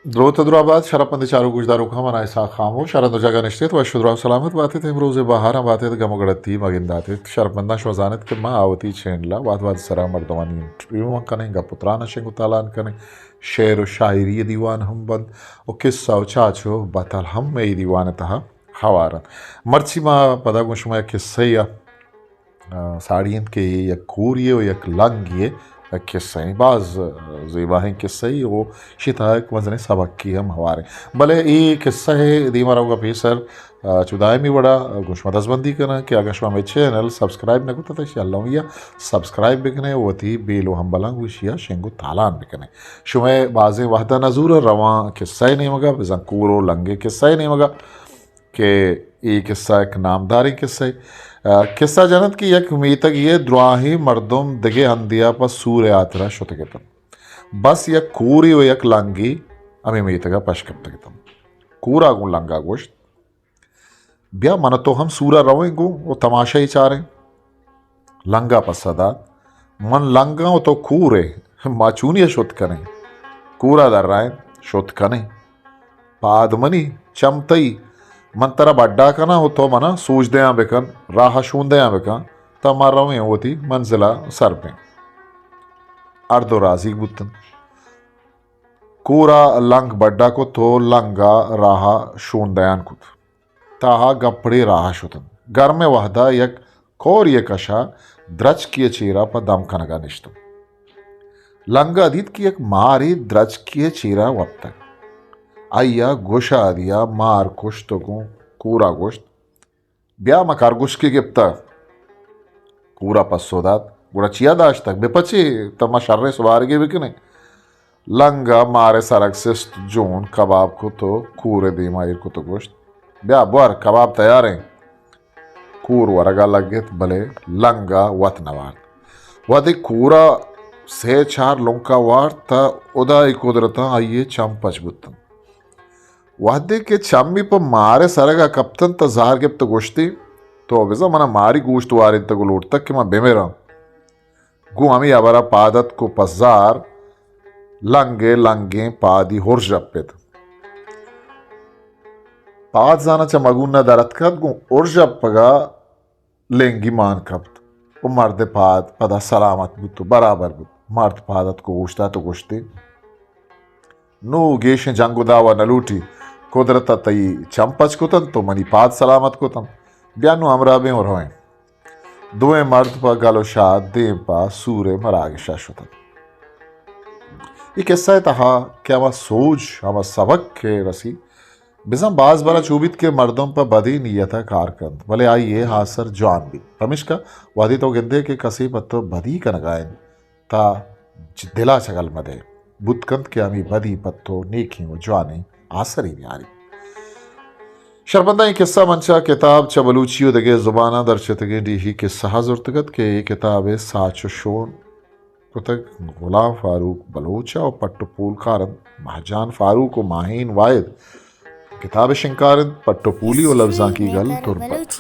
द्रोतद्राबाद शराबंदी चारू गुजदारू खमन ऐसा खामो शरद जगह निश्चित व शुद्रा सलामत बातें थे रोज़े बहारा बातें गमगड़ती मगिंदाते शरबंदा शवजानत के माँ आवती छेंडला वाद सरा मर्दवानी इंटरव्यू कने पुत्राना शेंगु तालान कने शेर शायरी दीवान हम बंद और किस्सा चाचो बतल हम में दीवान तहा हवारन मर्ची माँ पदा गुशमा किस्सा साड़ियन के यक खूरिये यक लंगिये किस्से बाज ज़ेबा हैं किस्से वो शिताक वजन सबक की हम हवारे भले ये किस्सा है दीमारा होगा पेसर चुदाय में बड़ा गुशमा दसबंदी करना कि आगशमा में चैनल सब्सक्राइब न को तथा शाल्लाह या सब्सक्राइब बिकने वो थी बेलो हम बलांग विशिया शेंगु तालान बिकने शुमे बाजे वहदा नजूर रवा किस्सा नहीं मगा जंकूरो लंगे किस्सा नहीं मगा कि ये किस्सा एक नामदारी किस्सा किस्सा जनत की यक मीतक ये द्वाही मर्दम दगे अंदिया पर सूर्य आतरा शुतकेतम बस यक कूरी व यक लंगी अमी मीतका पशकप्तकेतम कूरा गु लंगा गोश्त ब्या मन तो हम सूरा रवेंगु वो तमाशा ही चारें लंगा पसदा मन लंगा हो तो कूरे माचूनिया शुत करें कूरा दर रहे शुत कने पादमनी चमतई मन तरा बड्डा कना हो तो मना सूझ दया बेकन राह शून दया बेकन तमार रवे होती मंजिला सर पे अर्धो राजी बुतन कूरा लंग बड्डा को तो लंगा राह शून दयान कुत ताहा गपड़े राह शुतन घर में वहदा यक खोर ये कशा द्रच किए चीरा पर दम कनगा निश्तम लंगा अदित की एक मारी द्रच किए चीरा वक्त आइया गोशा दिया मार कुश्तो को कूरा गोश्त ब्या मकार गुश की गिप्ता कूरा पसोदात गुड़ा चिया दाश तक बेपची तमा शर्रे सवार के बिकने लंगा मारे सरक से जोन कबाब को तो कूरे दी मायर को तो गोश्त ब्या बुआर कबाब तैयार हैं कूर वरगा लगे भले लंगा वत नवार वदे कूरा से चार लोंका वार ता उदा कुदरता आइए चम पचबुतन वादे के चम्मी पर मारे सरगा कप्तन त जार गिप्त गोश्ती तो अबिजा मना मारी गोश्त वारिन तक लूट तक कि मैं बेमेरा गु हमी अबरा पादत को पजार लंगे लंगे पादी होर्ज रप्पेत पाद जाना चा मगुन्ना दरत कद गु ओर्ज पगा लेंगी मान कप्त वो मर्द पाद पदा सलामत बुतो बराबर बुत मर्द पादत को गोश्ता तो गोश्ती नो गेश जंगु दावा नलूटी कुदरत तई चंपच कुतन तो मनी पाद सलामत कुतन ब्यानु हमरा में और होएं दुए मर्द पर गलो शाद दे पा सूरे मराग शाश्वतन ये किस्सा है तहा क्या वह सोच हम सबक के रसी बिजम बाज बरा चूबित के मर्दों पर बदी नियता कारकंद भले आई ये हासर जान भी हमिश्का वादी तो गिंदे के कसी पत्तो बदी का नगायन ता दिला चगल मदे बुतकंत के अमी बदी पत्तो नेकी वो जाने आसर ही नहीं आ रही शर्बंदा ये किस्सा मंचा किताब च बलूचियो दगे जुबाना दर्शतगे डी किस्सा हजरतगत के ये किताब है साचो शोन कुतक गुलाम फारूक बलोचा और पट्टोपूल कारन महजान फारूक और माहीन वायद किताब शिंकारन पट्टोपूली और लफ्जा की गल तुरपत